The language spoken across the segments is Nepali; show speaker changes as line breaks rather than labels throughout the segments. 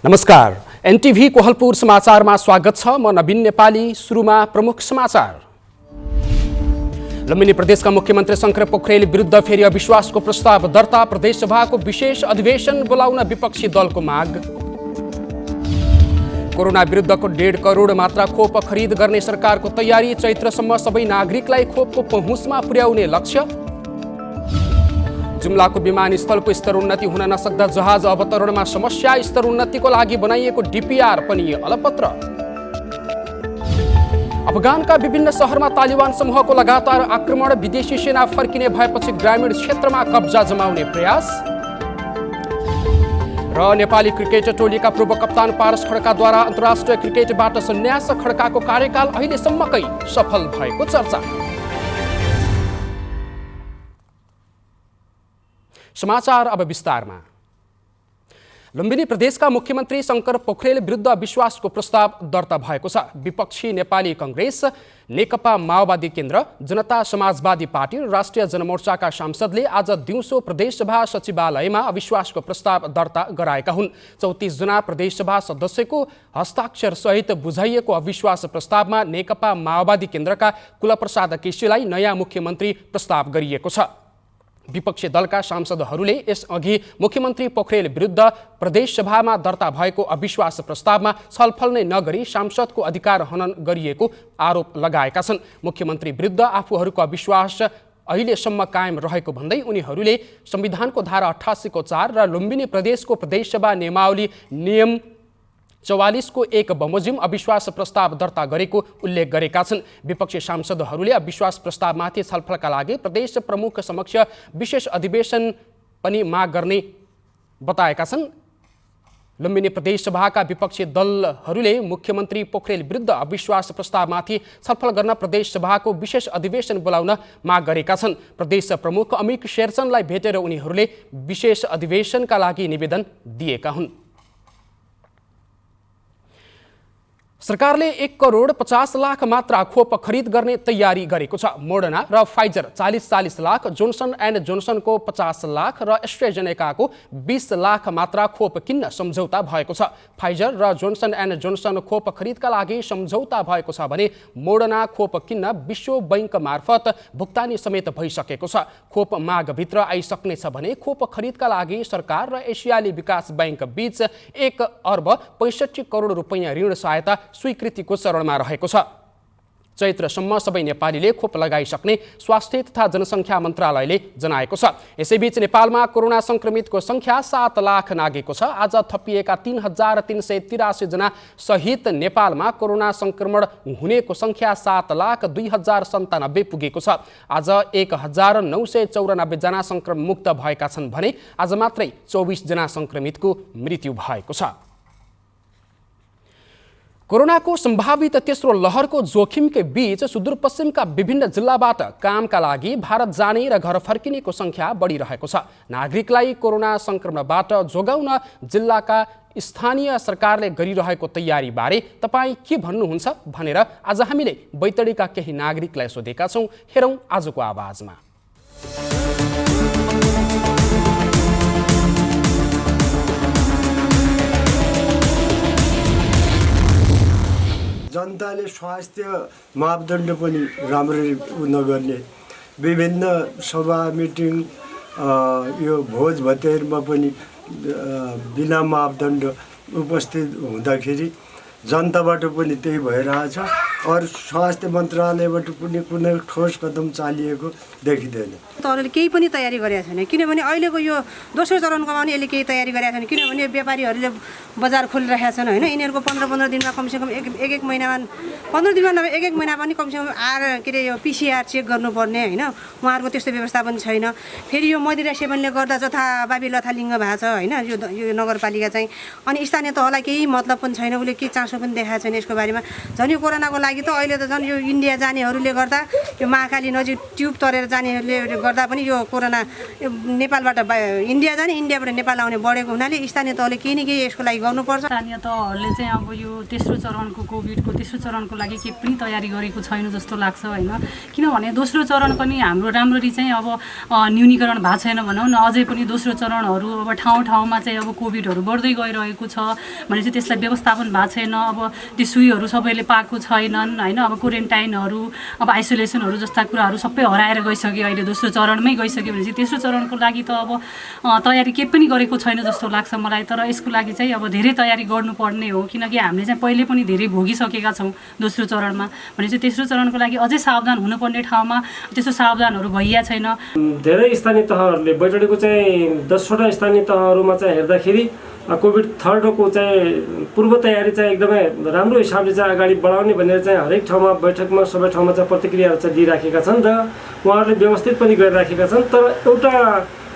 नमस्कार, एनटिभी कोहलपुर समाचारमा स्वागत छ। म नवीन नेपाली। सुरुमा प्रमुख समाचार। लुम्बिनी प्रदेशका मुख्यमन्त्री शंकर पोखरेल विरुद्ध फेरि अविश्वासको प्रस्ताव दर्ता। प्रदेशसभाको विशेष अधिवेशन बोलाउन विपक्षी दलको माग। कोरोना विरुद्धको 1.5 करोड मात्रा खोप खरिद गर्ने सरकारको तयारी। चैत्रसम्म सबै नागरिकलाई खोपको पहुँचमा पुर्याउने लक्ष्य। जुम्लाको विमानस्थलको स्तरोन्नति हुन नसक्दा जहाज अवतरणमा समस्या। स्तरोन्नतिको लागि बनाइएको डिपिआर पनि अलपत्र। अफगानका विभिन्न शहरमा तालिबान समूहको लगातार आक्रमण। विदेशी सेना फर्किने भएपछि ग्रामीण क्षेत्रमा कब्जा जमाउने प्रयास। र नेपाली क्रिकेट टोलीका पूर्व कप्तान पारस खड्काद्वारा अन्तर्राष्ट्रिय क्रिकेटबाट सन्यास। खड्काको कार्यकाल अहिलेसम्मकै सफल भएको चर्चा। समाचार अब विस्तारमा। लुम्बिनी प्रदेशका मुख्यमन्त्री शंकर पोखरेल विरुद्ध अविश्वासको प्रस्ताव दर्ता भएको छ। विपक्षी नेपाली कांग्रेस, नेकपा माओवादी केन्द्र, जनता समाजवादी पार्टी र राष्ट्रिय जनमोर्चाका सांसदले आज दिउँसो प्रदेशसभा सचिवालयमा अविश्वासको प्रस्ताव दर्ता गराएका हुन्। 34 जना प्रदेशसभा सदस्यको हस्ताक्षर सहित बुझाइएको अविश्वास प्रस्तावमा नेकपा माओवादी केन्द्रका कुलप्रसाद केसीलाई नयाँ मुख्यमन्त्री प्रस्ताव गरिएको छ। विपक्षी दलका सांसदहरूले यसअघि मुख्यमन्त्री पोखरेल विरुद्ध प्रदेशसभामा दर्ता भएको अविश्वास प्रस्तावमा छलफल नै नगरी सांसदको अधिकार हनन गरिएको आरोप लगाएका छन्। मुख्यमन्त्री विरुद्ध आफूहरूको अविश्वास अहिलेसम्म कायम रहेको भन्दै उनीहरूले संविधानको धारा 88 को 4 र लुम्बिनी प्रदेशको प्रदेशसभा नियमावली नियम 44 को 1 बमोजिम अविश्वास प्रस्ताव दर्ता गरेको उल्लेख गरेका छन्। विपक्षी सांसदहरूले अविश्वास प्रस्तावमाथि छलफलका लागि प्रदेश प्रमुख समक्ष विशेष अधिवेशन पनि माग गर्ने बताएका छन्। लुम्बिनी प्रदेशसभाका विपक्षी दलहरूले मुख्यमन्त्री पोखरेल विरुद्ध अविश्वास प्रस्तावमाथि छलफल गर्न प्रदेशसभाको विशेष अधिवेशन बोलाउन माग गरेका छन्। प्रदेश प्रमुख अमिक शेरचनलाई भेटेर उनीहरूले विशेष अधिवेशनका लागि निवेदन दिएका हुन्। सरकारले 1 करोड 50 लाख मात्रा खोप खरिद गर्ने तयारी गरेको छ। मोडर्ना र फाइजर 40 लाख, जोन्सन एन्ड जोन्सनको 50 लाख र एस्ट्राजेनेकाको 20 लाख मात्रा खोप किन्न सम्झौता भएको छ। फाइजर र जोन्सन एन्ड जोन्सन खोप खरिदका लागि सम्झौता भएको छ भने मोडर्ना खोप किन्न विश्व बैंक मार्फत भुक्तानी समेत भइसकेको छ। खोप मागभित्र आइसक्नेछ भने खोप खरिदका लागि सरकार र एसियाली विकास बैंक बीच 1 अर्ब 65 करोड रुपैयाँ ऋण सहायता स्वीकृतिको चरणमा रहेको छ। चैत्रसम्म सबै नेपालीले खोप लगाइसक्ने स्वास्थ्य तथा जनसङ्ख्या मन्त्रालयले जनाएको छ। यसैबीच नेपालमा कोरोना संक्रमितको संख्या 7 लाख नागेको छ। आज थपिएका 3383 जना सहित नेपालमा कोरोना संक्रमण हुनेको संख्या 7,02,097 पुगेको छ। आज 1994 जना संक्रमणमुक्त भएका छन् भने आज मात्रै 24 जना संक्रमितको मृत्यु भएको छ। कोरोनाको सम्भावित तेस्रो लहरको जोखिमकै बीच सुदूरपश्चिमका विभिन्न जिल्लाबाट कामका लागि भारत जाने र घर फर्किनेको संख्या बढिरहेको छ। नागरिकलाई कोरोना संक्रमणबाट जोगाउन जिल्लाका स्थानीय सरकारले गरिरहेको तयारीबारे तपाईँ के भन्नुहुन्छ भनेर आज हामीले बैतडीका केही नागरिकलाई सोधेका छौँ। हेरौँ आजको आवाजमा।
जनताले स्वास्थ्य मापदण्ड पनि राम्ररी नगर्ने, विभिन्न सभा मिटिङ यो भोज भतेरमा पनि बिना मापदण्ड उपस्थित हुँदाखेरि जनताबाट पनि त्यही भइरहेछ। और स्वास्थ्य मन्त्रालयबाट पनि कुनै ठोस कदम चालिएको देखिँदैन।
तरले केही पनि तयारी गरेका छैन, किनभने अहिलेको यो दोस्रो चरणको पनि यसले केही तयारी गरेका छैन। किनभने व्यापारीहरूले बजार खोलिरहेका छन् होइन। यिनीहरूको 15-15 दिनमा कमसेकम एक महिनामा 15 दिनमा नभए एक महिना पनि कमसेकम के अरे यो PCR चेक गर्नुपर्ने होइन। उहाँहरूको त्यस्तो व्यवस्था पनि छैन। फेरि यो मदिरा सेवनले गर्दा जथाभावी लथालिङ्ग भएको छ होइन यो नगरपालिका चाहिँ। अनि स्थानीय तहलाई केही मतलब पनि छैन, उसले के चासो पनि देखाएको छैन यसको बारेमा। झन् यो कोरोनाको लागि लागि त अहिले त झन् यो इन्डिया जानेहरूले गर्दा यो महाकाली नजिक ट्युब तरेर जानेहरूले गर्दा पनि यो कोरोना नेपालबाट इन्डिया जाने इन्डियाबाट नेपाल आउने बढेको हुनाले स्थानीय तहले केही न केही यसको लागि गर्नुपर्छ।
स्थानीय तहहरूले चाहिँ अब यो तेस्रो चरणको कोभिडको तेस्रो चरणको लागि केही पनि तयारी गरेको छैन जस्तो लाग्छ होइन, किनभने दोस्रो चरण पनि हाम्रो राम्ररी चाहिँ अब न्यूनीकरण भएको छैन भनौँ न, अझै पनि दोस्रो चरणहरू अब ठाउँमा चाहिँ अब कोभिडहरू बढ्दै गइरहेको छ भने चाहिँ त्यसलाई व्यवस्थापन भएको छैन। अब त्यो सुईहरू सबैले पाएको छैनन् होइन, अब क्वारेन्टाइनहरू अब आइसोलेसनहरू जस्ता कुराहरू सबै हराएर गइसक्यो, अहिले दोस्रो चरणमै गइसक्यो भने चाहिँ तेस्रो चरणको लागि त अब तयारी केही पनि गरेको छैन जस्तो लाग्छ मलाई। तर यसको लागि चाहिँ अब धेरै तयारी गर्नुपर्ने हो, किनकि हामीले चाहिँ पहिले पनि धेरै भोगिसकेका छौँ दोस्रो चरणमा भने चाहिँ तेस्रो चरणको लागि अझै सावधान हुनुपर्ने ठाउँमा त्यस्तो सावधानहरू भइया छैन।
धेरै स्थानीय तहहरूले बैतडीको चाहिँ 10वटा स्थानीय तहहरूमा चाहिँ हेर्दाखेरि कोभिड थर्डको चाहिँ पूर्व तयारी चाहिँ एकदमै राम्रो हिसाबले चाहिँ अगाडि बढाउने भनेर चाहिँ हरेक ठाउँमा बैठकमा सबै ठाउँमा चाहिँ प्रतिक्रियाहरू चाहिँ दिइराखेका छन् र उहाँहरूले व्यवस्थित पनि गरिराखेका छन्। तर एउटा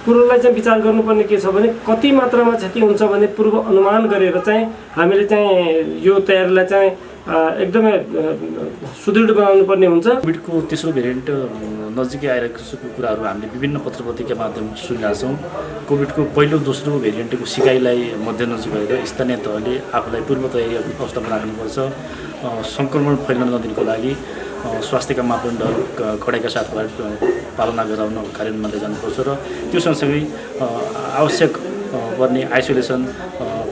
कुरोलाई चाहिँ विचार गर्नुपर्ने के छ भने कति मात्रामा क्षति हुन्छ भने पूर्व अनुमान गरेर चाहिँ हामीले चाहिँ यो तयारीलाई चाहिँ एकदमै सुदृढ बनाउनु पर्ने हुन्छ।
कोभिडको तेस्रो भेरिएन्ट नजिकै आइरहेको कुराहरू हामीले विभिन्न पत्रपत्रिका माध्यमबाट सुनिरहेका छौँ। कोभिडको पहिलो दोस्रो भेरिएन्टको सिकाइलाई मध्यनजर गरेर स्थानीय तहले आफूलाई पूर्व तयारी अवस्थामा राख्नुपर्छ। सङ्क्रमण फैलन नदिनको लागि स्वास्थ्यका मापदण्डहरू कडाइका साथ पालना गराउन कार्यान्वयनमा लैजानुपर्छ र त्यो सँगसँगै आवश्यक पर्ने आइसोलेसन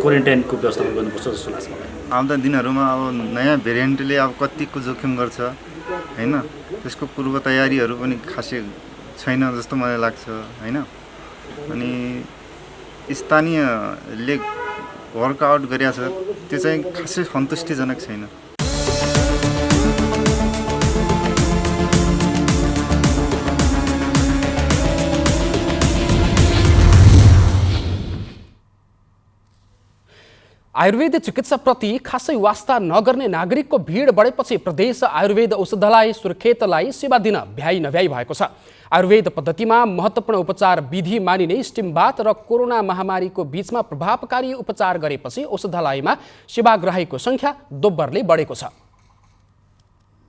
क्वारेन्टाइनको व्यवस्थापन गर्नुपर्छ जस्तो लाग्छ मलाई।
आउँदा दिनहरूमा अब नयाँ भेरिएन्टले अब कतिको जोखिम गर्छ होइन, त्यसको पूर्व तयारीहरू पनि खासै छैन जस्तो मलाई लाग्छ होइन। अनि स्थानीयले वर्कआउट गरेका छ त्यो चाहिँ खासै सन्तुष्टिजनक छैन।
आयुर्वेद चिकित्साप्रति खासै वास्ता नगर्ने नागरिकको भिड बढेपछि प्रदेश आयुर्वेद औषधालय सुर्खेतलाई सेवा दिन भ्याइ नभ्याइ भएको छ। आयुर्वेद पद्धतिमा महत्त्वपूर्ण उपचार विधि मानिने स्टिम बाथ र कोरोना महामारीको बीचमा प्रभावकारी उपचार गरेपछि औषधालयमा सेवाग्राहीको सङ्ख्या दोब्बरले बढेको छ।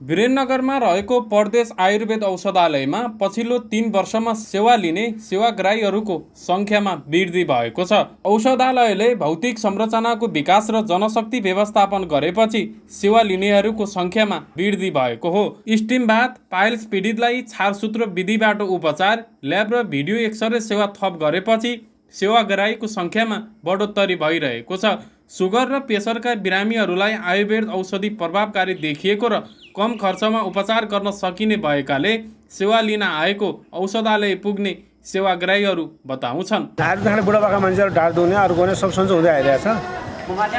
वीरेन्द्रनगरमा रहेको प्रदेश आयुर्वेद औषधालयमा पछिल्लो 3 वर्षमा सेवा लिने सेवाग्राहीहरूको सङ्ख्यामा वृद्धि भएको छ। औषधालयले भौतिक संरचनाको विकास र जनशक्ति व्यवस्थापन गरेपछि सेवा लिनेहरूको सङ्ख्यामा वृद्धि भएको हो। स्टिम बाथ, पाइल्स पीडितलाई छारसूत्र विधिबाट उपचार, ल्याब र भिडियो एक्सरे सेवा थप गरेपछि सेवाग्राहीको सङ्ख्यामा बढोत्तरी भइरहेको छ। सुगर र प्रेसरका बिरामीहरूलाई आयुर्वेद औषधि प्रभावकारी देखिएको र कम खर्चमा उपचार गर्न सकिने भएकाले सेवा लिन आएको औषधालय पुग्ने सेवाग्राहीहरू बताउँछन्।
बुढापाका मान्छेहरू ढाड दुख्ने अरू गर्ने सब सन्चो हुँदै आइरहेको छ,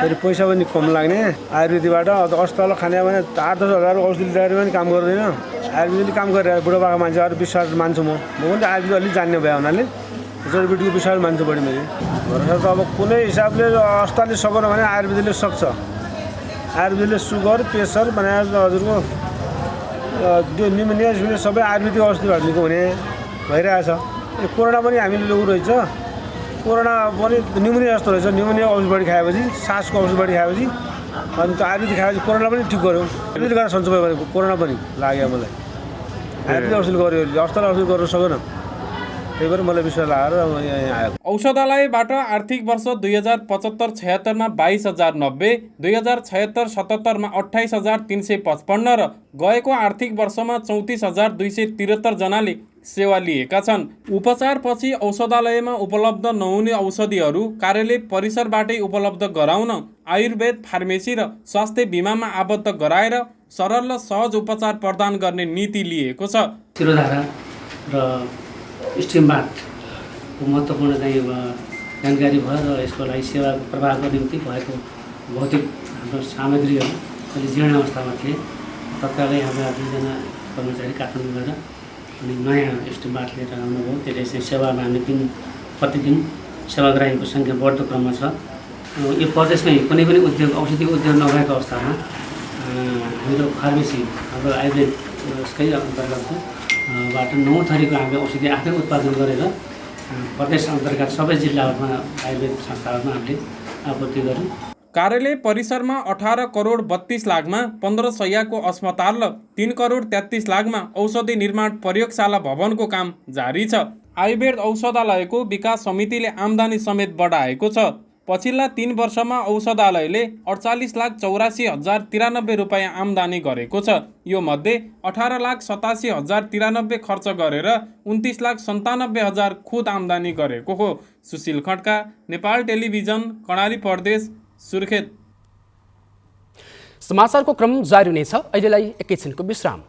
फेरि पैसा पनि कम लाग्ने। आयुर्वेदीबाट अस्पताल खाने भने 8-10 हजार औषधि लिएर पनि काम गर्दैन। आयुर्वेदले काम गरिरहेको बुढापाका मान्छेहरू विश्वास मान्छु म पनि आयुर्वेद अलिक जान्ने भयो हुनाले जडीबुटीको विश्वास मान्छु बढी मैले। भरोसा त अब कुनै हिसाबले अस्पतालले सकेन भने आयुर्वेदले सक्छ। आयुर्वेदले सुगर प्रेसर बनाएर हजुरको त्यो निमोनिया सबै आयुर्वेदिक औषधिबाट निको हुने भइरहेछ। यो कोरोना पनि हामीले लोगु रहेछ, कोरोना पनि निमोनिया जस्तो रहेछ। निमोनिया औषधि बढी खाएपछि, सासको औषधि बढी खाएपछि अनि त्यो आयुर्वेदिक खाएपछि कोरोना पनि ठिक गर्यो। आयुर्वेदिक गरेर सन्चो भयो भने कोरोना पनि लाग्यो मलाई। आयुर्वेदिक औषधि गर्यो, अस्पताल औषधि गर्न सकेन, त्यही भएर मलाई विश्वास लागेर यहाँ आएको।
औषधालयबाट आर्थिक वर्ष 2075-76 मा 22,090, 2076-77 मा 28,355 र गएको आर्थिक वर्षमा 34,273 जनाले सेवा लिएका छन्। उपचारपछि औषधालयमा उपलब्ध नहुने औषधिहरू कार्यालय परिसरबाटै उपलब्ध गराउन आयुर्वेद फार्मेसी र स्वास्थ्य बिमामा आबद्ध गराएर सरल र सहज उपचार प्रदान गर्ने नीति लिएको छ।
शिरोधारा र स्टिम बाथको महत्त्वपूर्ण चाहिँ जानकारी भयो र यसको लागि सेवा प्रवाहको निम्ति भएको भौतिक हाम्रो सामग्रीहरू अहिले जीर्ण अवस्थामा थिए। तत्कालै हाम्रा 2जना कर्मचारी काठमाडौँ गएर अनि नयाँ स्टिम बाथ लिएर आउनुभयो। त्यसले चाहिँ सेवामा हामी प्रतिदिन सेवाग्राहीको सङ्ख्या बढ्दो क्रममा छ। यो प्रदेशमै कुनै पनि उद्योग औषधि उद्योग नभएको अवस्थामा हाम्रो फार्मेसी हाम्रो आयुर्वेदकै अन्तर्गतबाट 9 थरीको हामीले औषधि आफै उत्पादन गरेर प्रदेश अन्तर्गत सबै जिल्लाहरूमा आयुर्वेद संस्थाहरूमा हामीले आपूर्ति गर्यौँ।
कार्यालय परिसरमा 18 करोड 32 लाखमा 15 शय्याको अस्पताल र 3 करोड 33 लाखमा औषधि निर्माण प्रयोगशाला भवनको काम जारी छ। आयुर्वेद औषधालयको विकास समितिले आम्दानी समेत बढाएको छ। पछिल्ला 3 वर्षमा औषधालयले 48,84,093 रुपैयाँ आम्दानी गरेको छ। यो मध्ये 18,87,093 खर्च गरेर 29,97,000 खुद आम्दानी गरेको हो। सुशील खड्का, नेपाल टेलिभिजन, कर्णाली प्रदेश, सुर्खेत।
समाचारको क्रम जारी नै छ। अहिलेलाई एकैछिनको विश्राम।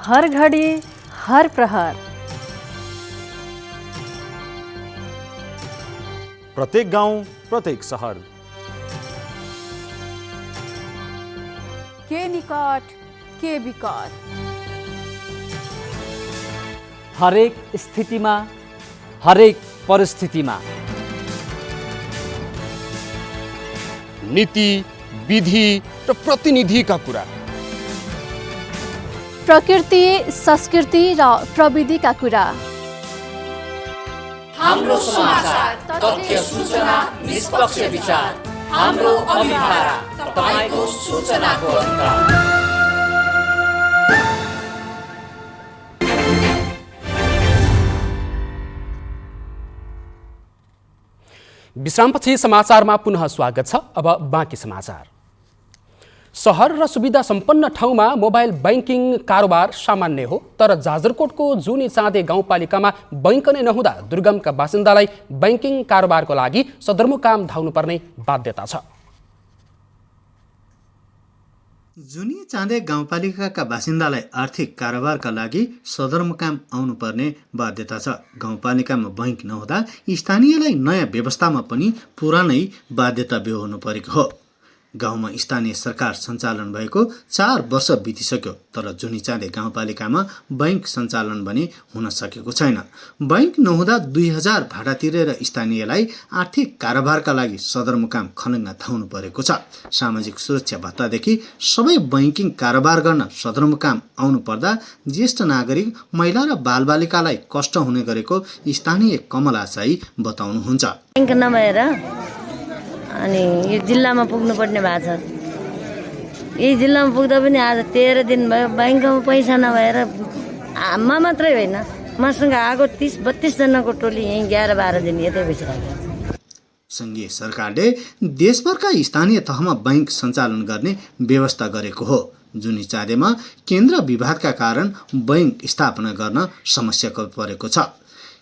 हर घड़ी हर प्रहर,
प्रत्येक गाउँ प्रत्येक सहर,
के निकट के विकट,
हरेक स्थितिमा हरेक परिस्थितिमा
नीति, विधि र प्रतिनिधिका कुरा,
प्रकृति, संस्कृति र प्रविधिका कुरा,
हाम्रो समाचार, तथ्य, सूचना, निष्पक्ष विचार, हाम्रो अभिभारा, तपाईको सूचनाको अधिकार।
विश्रामपछि समाचारमा पुनः स्वागत छ। अब बाँकी समाचार। सहर र सुविधा सम्पन्न ठाउँमा मोबाइल बैंकिङ कारोबार सामान्य हो, तर जाजरकोटको जुनी चाँदे गाउँपालिकामा बैंक नै नहुँदा दुर्गमका बासिन्दालाई बैंकिङ कारोबारको लागि सदरमुकाम धाउनुपर्ने बाध्यता छ।
जुनी चाँदे गाउँपालिकाका बासिन्दालाई आर्थिक कारोबारका लागि सदरमुकाम आउनुपर्ने बाध्यता छ। गाउँपालिकामा बैंक नहुँदा स्थानीयलाई नयाँ व्यवस्थामा पनि पुरानै बाध्यता बेहोर्नु परेको हो। गाउँमा स्थानीय सरकार सञ्चालन भएको 4 वर्ष बितिसक्यो, तर जुनी चाँदे गाउँपालिकामा बैंक सञ्चालन भने हुन सकेको छैन। बैंक नहुँदा 2000 भाडा तिरेर स्थानीयलाई आर्थिक कारोबारका लागि सदरमुकाम खलङ्गा धाउनु परेको छ। सामाजिक सुरक्षा भत्तादेखि सबै बैंकिङ कारोबार गर्न सदरमुकाम आउनु पर्दा ज्येष्ठ नागरिक, महिला र बालबालिकालाई कष्ट हुने गरेको स्थानीय कमला साई बताउनुहुन्छ।
बैंक नभएर अनि यो जिल्लामा पुग्नुपर्ने भएको छ। यही जिल्लामा पुग्दा पनि आज 13 दिन भयो। बैंकमा पैसा नभएर आमा मात्रै होइन, मसँग आएको 30-32 जनाको टोली यहीँ 11-12 दिन यतै बसिरहेको।
सङ्घीय सरकारले देशभरका स्थानीय तहमा बैंक सञ्चालन गर्ने व्यवस्था गरेको हो। जुनी चाँदेमा केन्द्र विवादका कारण बैंक स्थापना गर्न समस्या परेको छ।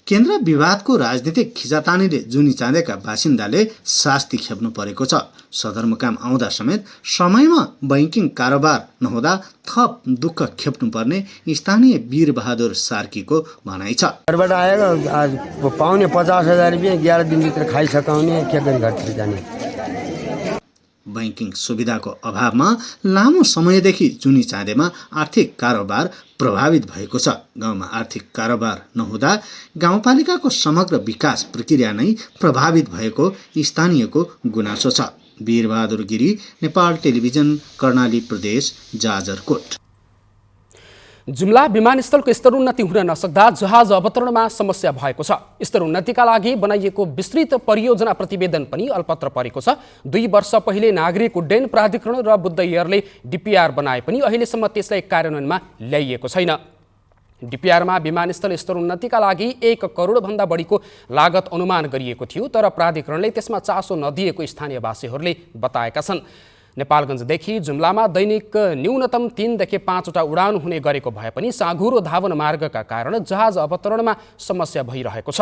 केन्द्र विवादको राजनीतिक खिचातानीले जुनी चाँदेका बासिन्दाले शास्ति खेप्नु परेको छ। सदरमुकाम आउँदा समेत समयमा बैंकिङ कारोबार नहुँदा थप दुःख खेप्नु पर्ने स्थानीय वीरबहादुर सार्कीको भनाइ छ।
घरबाट आएको पाउने 50,000 रुपियाँ 11 दिनभित्र खाइसकाउने, के गरी घर जाने।
बैंकिङ सुविधाको अभावमा लामो समयदेखि जुनी चाँदेमा आर्थिक कारोबार प्रभावित भएको छ। गाउँमा आर्थिक कारोबार नहुँदा गाउँपालिकाको समग्र विकास प्रक्रिया नै प्रभावित भएको स्थानीयको गुनासो छ। वीरबहादुर गिरी, नेपाल टेलिभिजन, कर्णाली प्रदेश, जाजरकोट।
जुम्ला विमानस्थलको स्तरोन्नति हुन नसक्दा जहाज अवतरणमा समस्या भएको छ। स्तरोन्नतिका लागि बनाइएको विस्तृत परियोजना प्रतिवेदन पनि अल्पत्र परेको छ। 2 वर्ष पहिले नागरिक उड्डयन प्राधिकरण र बुद्ध एयरले डिपिआर बनाए पनि अहिलेसम्म त्यसलाई कार्यान्वयनमा ल्याइएको छैन। डिपिआरमा विमानस्थल स्तरोन्नतिका लागि 1 करोडभन्दा बढीको लागत अनुमान गरिएको थियो, तर प्राधिकरणले त्यसमा चासो नदिएको स्थानीयवासीहरूले बताएका छन्। नेपालगञ्जदेखि जुम्लामा दैनिक न्यूनतम 3 देखि 5 वटा उडान हुने गरेको भए पनि साँघुरो धावन मार्गका कारण जहाज अवतरणमा समस्या भइरहेको छ।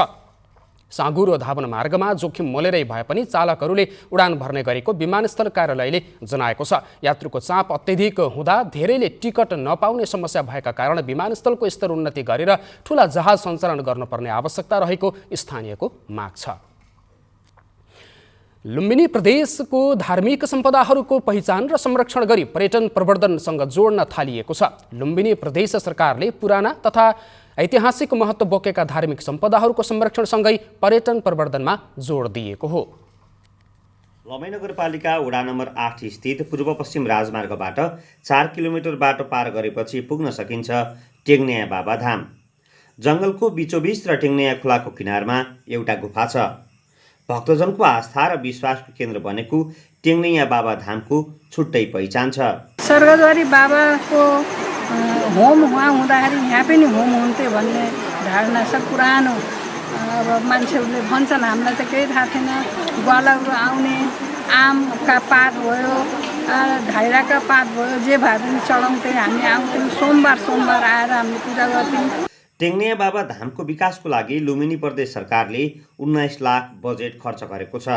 साँघुरो धावन मार्गमा जोखिम मोलेरै भए पनि चालकहरूले उडान भर्ने गरेको विमानस्थल कार्यालयले जनाएको छ। यात्रुको चाप अत्यधिक हुँदा धेरैले टिकट नपाउने समस्या भएका कारण विमानस्थलको स्तरोन्नति गरेर ठूला जहाज सञ्चालन गर्नुपर्ने आवश्यकता रहेको स्थानीयको माग छ। लुम्बिनी प्रदेशको धार्मिक सम्पदाहरूको पहिचान र संरक्षण गरी पर्यटन प्रवर्धनसँग जोड्न थालिएको छ। लुम्बिनी प्रदेश सरकारले पुराना तथा ऐतिहासिक महत्त्व बोकेका धार्मिक सम्पदाहरूको संरक्षणसँगै पर्यटन प्रवर्धनमा जोड दिएको हो।
लमै नगरपालिका वडा नम्बर 8 स्थित पूर्व पश्चिम राजमार्गबाट 4 किलोमिटर बाटो पार गरेपछि पुग्न सकिन्छ टेङ्निया बाबा धाम। जङ्गलको बिचोबिच र टेङ्निया खोलाको किनारमा एउटा गुफा छ। भक्तजनको आस्था र विश्वासको केन्द्र बनेको टेङ्निया बाबा धामको छुट्टै पहिचान छ।
स्वर्गद्वारी बाबाको होम उहाँ हुँदाखेरि यहाँ पनि होम हुन्थ्यो भन्ने धारणा छ पुरानो। अब मान्छेहरूले भन्छन्, हामीलाई त केही थाहा थिएन। ग्वालाहरू आउने, आमका पात भयो, धाइराका पात भयो, जे भए पनि चढाउँथ्यौँ। हामी आउँथ्यौँ, सोमबार आएर हामीले पूजा गर्थ्यौँ।
टेङ्निया बाबा धामको विकासको लागि लुम्बिनी प्रदेश सरकारले 19 लाख बजेट खर्च गरेको छ।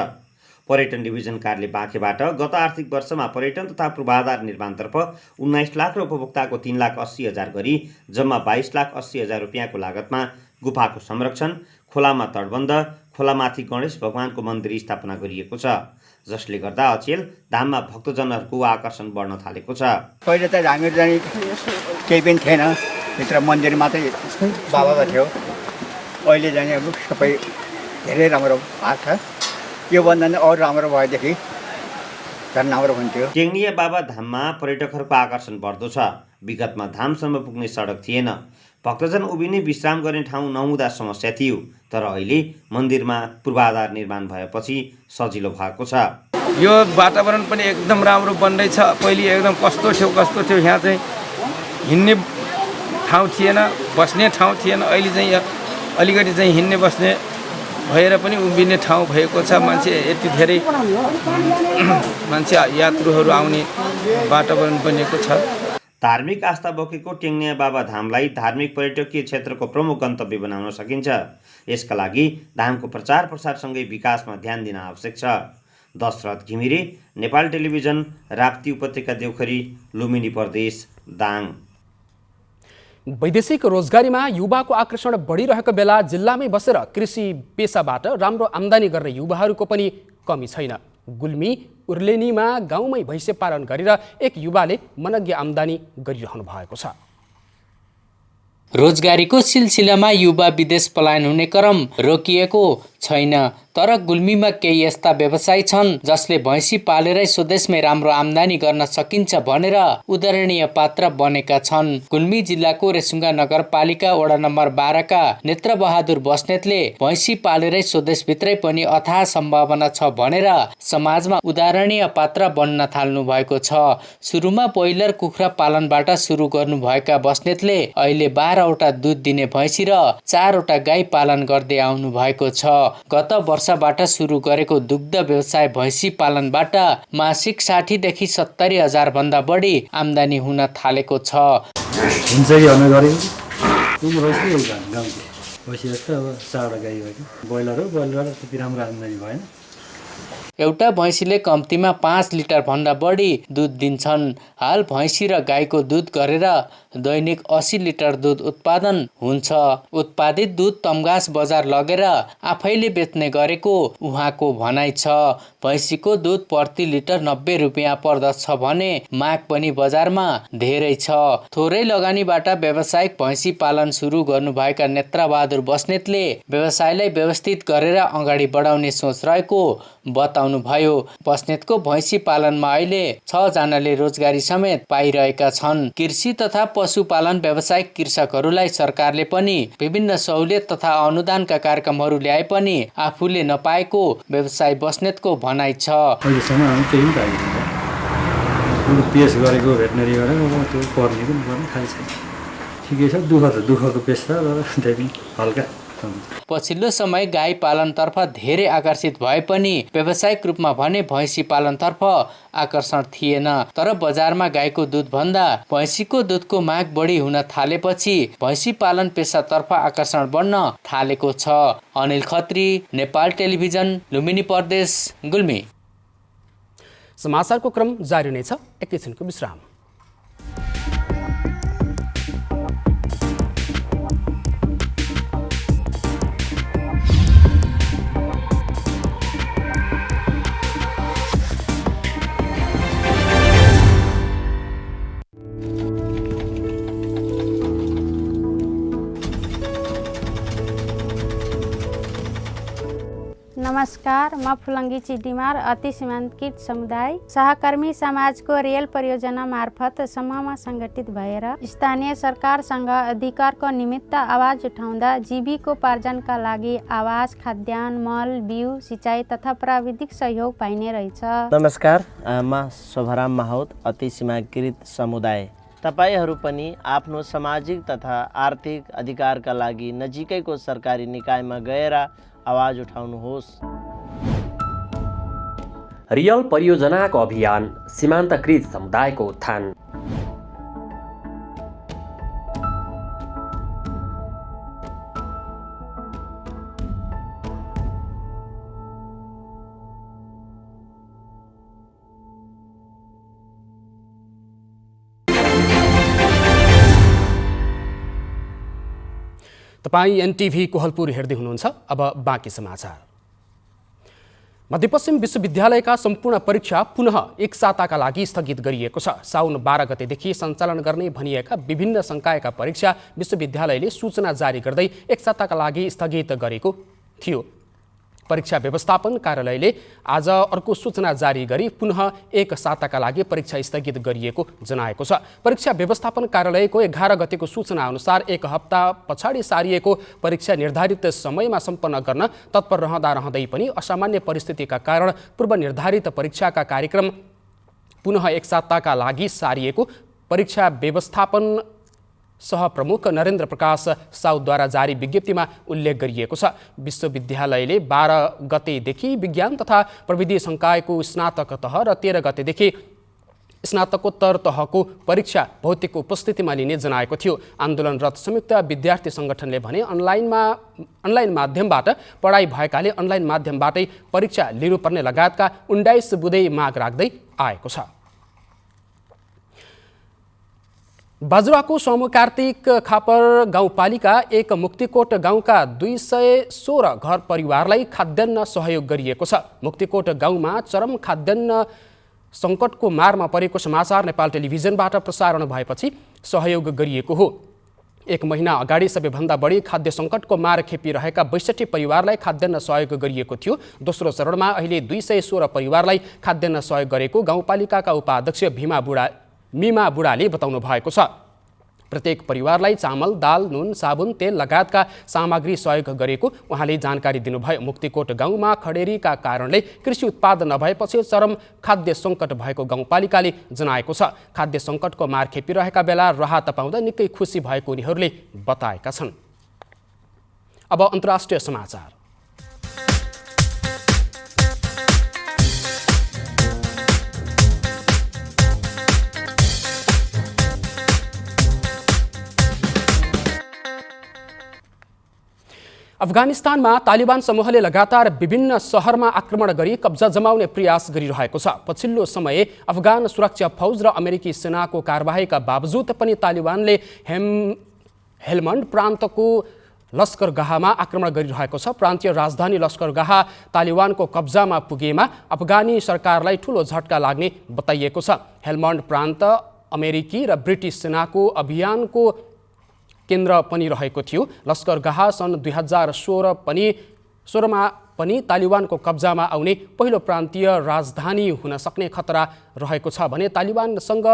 पर्यटन डिभिजन कार्यालय बाँकेबाट गत आर्थिक वर्षमा पर्यटन तथा पूर्वाधार निर्माणतर्फ 19 लाख र उपभोक्ताको 3,80,000 गरी जम्मा 22,80,000 रुपियाँको लागतमा गुफाको संरक्षण, खोलामा तटबन्ध, खोलामाथि गणेश भगवानको मन्दिर स्थापना गरिएको छ, जसले गर्दा अचेल धाममा भक्तजनहरूको आकर्षण बढ्न थालेको छ।
पहिले त हामीहरू चाहिँ केही पनि थिएन, भित्र मन्दिर मात्रै बाबाको थियो। अहिले चाहिँ अब सबै धेरै राम्रो भएको छ। योभन्दा नि अरू राम्रो भएदेखि झन् राम्रो हुन्थ्यो।
टेङ्निया बाबा धाममा पर्यटकहरूको आकर्षण बढ्दो छ। विगतमा धामसम्म पुग्ने सडक थिएन। भक्तजन उभिने विश्राम गर्ने ठाउँ नहुँदा समस्या थियो, तर अहिले मन्दिरमा पूर्वाधार निर्माण भएपछि सजिलो भएको छ।
यो वातावरण पनि एकदम राम्रो बन्दैछ। पहिले एकदम कस्तो थियो, यहाँ चाहिँ हिँड्ने ठाउँ थिएन, बस्ने ठाउँ थिएन। अहिले चाहिँ अलिकति चाहिँ हिँड्ने बस्ने भएर पनि उभिने ठाउँ भएको छ। मान्छे यति धेरै मान्छे यात्रुहरू आउने वातावरण बनेको छ।
धार्मिक आस्था बोकेको टेङ्निया बाबा धामलाई धार्मिक पर्यटकीय क्षेत्रको प्रमुख गन्तव्य बनाउन सकिन्छ। यसका लागि धामको प्रचार प्रसारसँगै विकासमा ध्यान दिन आवश्यक छ। दशरथ घिमिरे, नेपाल टेलिभिजन, राप्ती उपत्यका, देउखरी, लुम्बिनी प्रदेश, दाङ।
वैदेशिक रोजगारीमा युवाको आकर्षण बढिरहेको बेला जिल्लामै बसेर कृषि पेसाबाट राम्रो आम्दानी गर्ने युवाहरूको पनि कमी छैन। गुल्मी उर्लेनीमा गाउँमै भैँसे पालन गरेर एक युवाले मनग्य आम्दानी गरिरहनु भएको छ।
रोजगारीको सिलसिलामा युवा विदेश पलायन हुने क्रम रोकिएको छैन, तर गुल्मीमा केही यस्ता व्यवसाय छन् जसले भैँसी पालेरै स्वदेशमै राम्रो आम्दानी गर्न सकिन्छ भनेर उदाहरणीय पात्र बनेका छन्। गुल्मी जिल्लाको रेसुङ्गा नगरपालिका वडा नम्बर 12 का नेत्रबहादुर बस्नेतले भैँसी पालेरै स्वदेशभित्रै पनि अथाह सम्भावना छ भनेर समाजमा उदाहरणीय पात्र बन्न थाल्नु भएको छ। सुरुमा ब्रोइलर कुखुरा पालनबाट सुरु गर्नुभएका बस्नेतले अहिले 12वटा दुध दिने भैँसी र 4वटा गाई पालन गर्दै आउनु भएको छ। गत वर्षबाट सुरु गरेको दुग्ध व्यवसाय भैँसी पालनबाट मासिक 60 देखि 70 हजार भन्दा बढी आम्दानी हुन थालेको छ।
हुन्छ कि हामी गरेको भैँसी जस्तो अब 4वटा गाई भयो। ब्रोइलर त्यति राम्रो आम्दानी भएन।
एउटा भैँसीले कम्तीमा 5 लिटर भन्दा बढी दुध दिन्छन्। हाल भैँसी र गाईको दुध गरेर दैनिक 80 लिटर दुध उत्पादन हुन्छ। उत्पादित दुध तमघास बजार लगेर आफैले बेच्ने गरेको उहाँको भनाइ छ। भैँसीको दुध प्रति लिटर 90 रुपियाँ पर्दछ भने माग पनि बजारमा धेरै छ। थोरै लगानीबाट व्यावसायिक भैँसी पालन सुरु गर्नुभएका नेत्रबहादुर बस्नेतले व्यवसायलाई व्यवस्थित गरेर अगाडि बढाउने सोच रहेको बताउनु भयो। बस्नेतको भैँसी पालनमा अहिले 6 जनाले रोजगारी समेत पाइरहेका छन्। कृषि तथा पशुपालन व्यावसायिक कृषकहरूलाई सरकारले पनि विभिन्न सहुलियत तथा अनुदानका कार्यक्रमहरू ल्याए पनि आफूले नपाएको व्यवसाय बस्नेतको भनाइ छ।
अहिलेसम्म हामी केही पनि पाइँदैन। पेस गरेको भेटनरीबाट त्यो पर्ने पनि पर्ने खालि छैन। ठिकै छ, दुःखको पेस छ, तर त्यही पनि हल्का।
पछिल्लो समय गाई पालनतर्फ धेरै आकर्षित भए पनि व्यावसायिक रूपमा भने भैँसी पालनतर्फ आकर्षण थिएन। तर बजारमा गाईको दुध भन्दा भैँसीको दुधको माग बढी हुन थालेपछि भैँसी पालन पेसातर्फ आकर्षण बढ्न थालेको छ। अनिल खत्री, नेपाल टेलिभिजन, लुम्बिनी प्रदेश, गुल्मी।
समाचारको क्रम जारी नै छ, एकैछिनको विश्राम।
नमस्कार, म फुलङ्गी चिडिमार अति सीमान्तकृत समुदाय सहकर्मी समाजको रेल परियोजना मार्फत समूहमा सङ्गठित भएर स्थानीय सरकारसँग अधिकारको निमित्त आवाज उठाउँदा जीविकोपार्जनका लागि आवास, खाद्यान्न, मल, बिउ, सिँचाइ तथा प्राविधिक सहयोग पाइने रहेछ।
नमस्कार, म शोभाराम माहौत अति सीमाकृत समुदाय। तपाईहरू पनि आफ्नो सामाजिक तथा आर्थिक अधिकारका लागि नजिकैको सरकारी निकायमा गएर आवाज उठाउनुहोस्।
रियल परियोजनाको अभियान सीमान्तकृत समुदायको उत्थान।
तपाईं एनटिभी कोहलपुर हेर्दै हुनुहुन्छ। अब बाँकी समाचार। मध्यपश्चिम विश्वविद्यालयका सम्पूर्ण परीक्षा पुनः एक साताका लागि स्थगित गरिएको छ। साउन 12 गतेदेखि सञ्चालन गर्ने भनिएका विभिन्न संकायका परीक्षा विश्वविद्यालयले सूचना जारी गर्दै एक साताका लागि स्थगित गरेको थियो। परीक्षा व्यवस्थापन कार्यालयले आज अर्को सूचना जारी गरी पुनः एक साताका लागि परीक्षा स्थगित गरिएको जनाएको छ। परीक्षा व्यवस्थापन कार्यालयको 11 गतेको सूचना अनुसार एक हप्ता पछाडि सारिएको परीक्षा निर्धारित समयमा सम्पन्न गर्न तत्पर रहँदै पनि असामान्य परिस्थितिका कारण पूर्व निर्धारित परीक्षाका कार्यक्रम पुनः एक साताका लागि सारिएको परीक्षा व्यवस्थापन सहप्रमुख नरेन्द्र प्रकाश साउदद्वारा जारी विज्ञप्तिमा उल्लेख गरिएको छ। विश्वविद्यालयले 12 गतेदेखि विज्ञान तथा प्रविधि संकायको स्नातक तह र 13 गतेदेखि स्नातकोत्तर तहको परीक्षा भौतिक उपस्थितिमा लिने जनाएको थियो। आन्दोलनरत संयुक्त विद्यार्थी संगठनले भने अनलाइन माध्यमबाट पढाइ भएकाले अनलाइन माध्यमबाटै परीक्षा लिनुपर्ने लगायतका 19 बुँदै माग राख्दै आएको छ। बाजुराको सोमकार्तिक खापर गाउँपालिका एक मुक्तिकोट गाउँका 216 घर परिवारलाई खाद्यान्न सहयोग गरिएको छ। मुक्तिकोट गाउँमा चरम खाद्यान्न सङ्कटको मारमा परेको समाचार नेपाल टेलिभिजनबाट प्रसारण भएपछि सहयोग गरिएको हो। एक महिना अगाडि सबैभन्दा बढी खाद्य सङ्कटको मार खेपिरहेका 62 परिवारलाई खाद्यान्न सहयोग गरिएको थियो। दोस्रो चरणमा अहिले 216 परिवारलाई खाद्यान्न सहयोग गरेको गाउँपालिकाका उपाध्यक्ष मिमा बुढाले बताउनु भएको छ। प्रत्येक परिवारलाई चामल, दाल, नुन, साबुन, तेल लगायतका सामग्री सहयोग गरेको उहाँले जानकारी दिनुभयो। मुक्तिकोट गाउँमा खडेरीका कारणले कृषि उत्पादन नभएपछि चरम खाद्य सङ्कट भएको गाउँपालिकाले जनाएको छ। खाद्य सङ्कटको मार खेपिरहेका बेला राहत पाउँदा निकै खुसी भएको उनीहरूले बताएका छन्। अब अन्तर्राष्ट्रिय समाचार। अफगानिस्तानमा तालिबान समूहले लगातार विभिन्न शहरमा आक्रमण गरी कब्जा जमाउने प्रयास गरिरहेको छ। पछिल्लो समय अफगान सुरक्षा फौज र अमेरिकी सेनाको कारबाहीका बावजुद पनि तालिबानले हेल्मन्ड प्रान्तको लस्करगाहमा आक्रमण गरिरहेको छ। प्रान्तीय राजधानी लस्करगाह तालिबानको कब्जामा पुगेमा अफगानी सरकारलाई ठूलो झट्का लाग्ने बताइएको छ। हेल्मन्ड प्रान्त अमेरिकी र ब्रिटिस सेनाको अभियानको केन्द्र पनि रहेको थियो। लस्करगाह सन् 2016 मा पनि तालिबानको कब्जामा आउने पहिलो प्रान्तीय राजधानी हुन सक्ने खतरा रहेको छ भने तालिबानसँग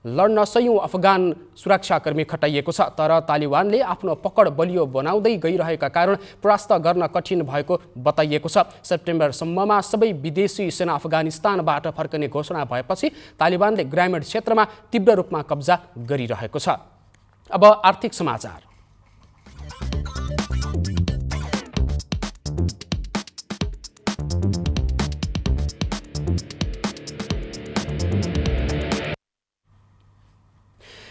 लड्न सयौं अफगान सुरक्षाकर्मी खटाइएको छ। तर तालिबानले आफ्नो पकड बलियो बनाउँदै गइरहेका कारण परास्त गर्न कठिन भएको बताइएको छ। सेप्टेम्बरसम्ममा सबै विदेशी सेना अफगानिस्तानबाट फर्कने घोषणा भएपछि तालिबानले ग्रामीण क्षेत्रमा तीव्र रूपमा कब्जा गरिरहेको छ। अब आर्थिक समाचार।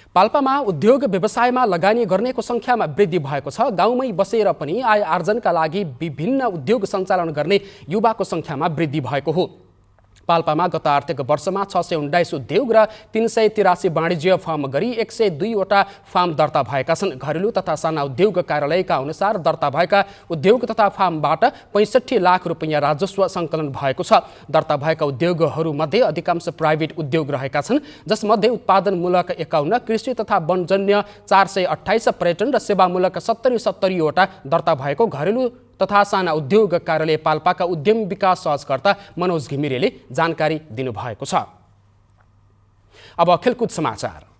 पाल्पामा उद्योग व्यवसायमा लगानी गर्नेको सङ्ख्यामा वृद्धि भएको छ। गाउँमै बसेर पनि आय आर्जनका लागि विभिन्न उद्योग सञ्चालन गर्ने युवाको सङ्ख्यामा वृद्धि भएको हो। पाल्पामा गत आर्थिक वर्षमा 619 उद्योग र 383 वाणिज्य फर्म गरी 102 वटा फार्म दर्ता भएका छन्। घरेलु तथा साना उद्योग कार्यालयका अनुसार दर्ता भएका उद्योग तथा फार्मबाट 65 लाख रुपैयाँ राजस्व सङ्कलन भएको छ। दर्ता भएका उद्योगहरूमध्ये अधिकांश प्राइभेट उद्योग रहेका छन्, जसमध्ये उत्पादनमूलक 51, कृषि तथा वनजन्य 428, पर्यटन र सेवामूलक 70 वटा दर्ता भएको घरेलु तथा साना उद्योग कार्यालय पाल्पाका उद्यम विकास सहजकर्ता मनोज घिमिरेले जानकारी दिनुभएको छ। अब खेलकुद समाचार।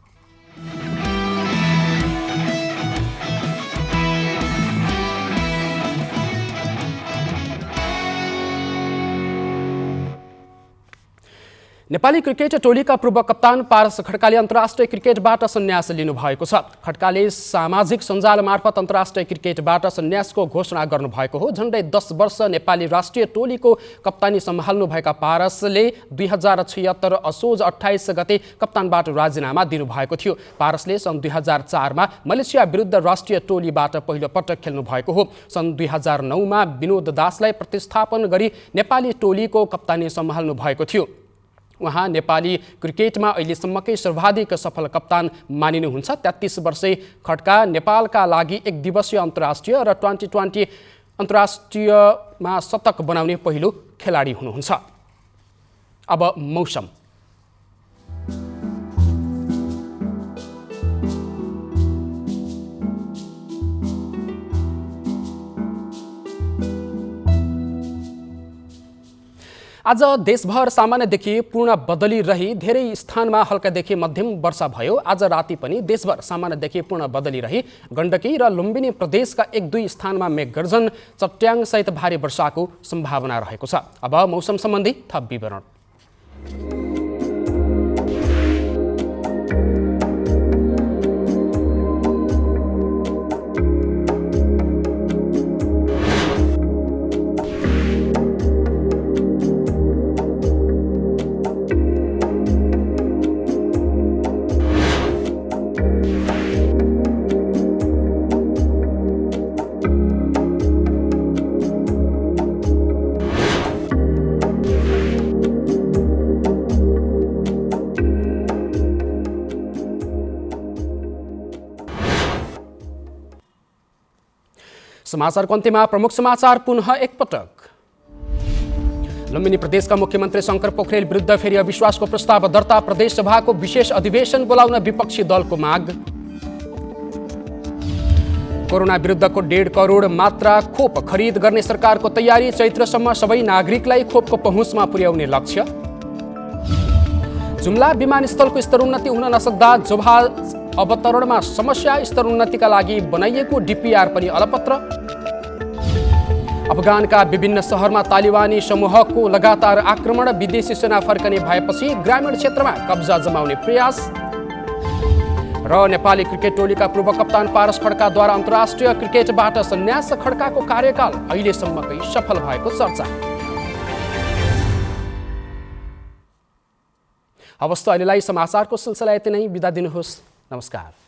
नेपाली क्रिकेट टोलीका पूर्व कप्तान पारस खड्काले अन्तर्राष्ट्रिय क्रिकेटबाट सन्यास लिनुभएको छ। खड्काले सामाजिक सञ्जाल मार्फत अन्तर्राष्ट्रिय क्रिकेटबाट सन्यासको घोषणा गर्नुभएको हो। झन्डै 10 वर्ष नेपाली राष्ट्रिय टोलीको कप्तानी सम्हाल्नुभएका पारसले 2076 असोज 28 गते कप्तानबाट राजीनामा दिनुभएको थियो। पारसले सन् 2004मा मलेसिया विरुद्ध राष्ट्रिय टोलीबाट पहिलो पटक खेल्नुभएको हो। सन् 2009मा विनोद दासलाई प्रतिस्थापन गरी नेपाली टोलीको कप्तानी सम्हाल्नु भएको थियो। उहाँ नेपाली क्रिकेटमा अहिलेसम्मकै सर्वाधिक सफल कप्तान मानिनुहुन्छ। 33 वर्षीय खड्का नेपालका लागि एक दिवसीय अन्तर्राष्ट्रिय र T20 अन्तर्राष्ट्रियमा शतक बनाउने पहिलो खेलाडी हुनुहुन्छ। अब मौसम। आज देशभर सामान्यदेखि पूर्ण बदली रही धेरै स्थानमा हल्कादेखि मध्यम वर्षा भयो। आज राति पनि देशभर सामान्यदेखि पूर्ण बदली रही गण्डकी र लुम्बिनी प्रदेशका 1-2 स्थानमा मेघगर्जन चट्याङसहित भारी वर्षाको सम्भावना रहेको छ। अब मौसम सम्बन्धी थप विवरण। समाचारको अन्त्यमा प्रमुख समाचार पुनः एकपटक। लुम्बिनी प्रदेशका मुख्यमन्त्री शंकर पोखरेल विरुद्ध फेरि अविश्वासको प्रस्ताव दर्ता। प्रदेश सभाको विशेष अधिवेशन बोलाउन विपक्षी दलको माग। कोरोना विरुद्धको 1.5 करोड मात्रा खोप खरिद गर्ने सरकारको तयारी। चैत्रसम्म सबै नागरिकलाई खोपको पहुँचमा पुर्याउने लक्ष्य। जुम्ला विमानस्थलको स्तरोन्नति हुन नसक्दा जहाज अवतरणमा समस्या। स्तरोन्नतिका लागि बनाइएको DPR पनि अलपत्र। अफगानका विभिन्न सहरमा तालिबानी समूहको लगातार आक्रमण। विदेशी सेना फर्कने भएपछि ग्रामीण क्षेत्रमा कब्जा जमाउने प्रयास। र नेपाली क्रिकेट टोलीका पूर्व कप्तान पारस खड्काद्वारा अन्तर्राष्ट्रिय क्रिकेटबाट सन्यास। खड्काको कार्यकाल अहिलेसम्मकै सफल भएको चर्चा। अवस्था अहिलेलाई समाचारको सिलसिला यति नै। बिदा दिनुहोस्। नमस्कार।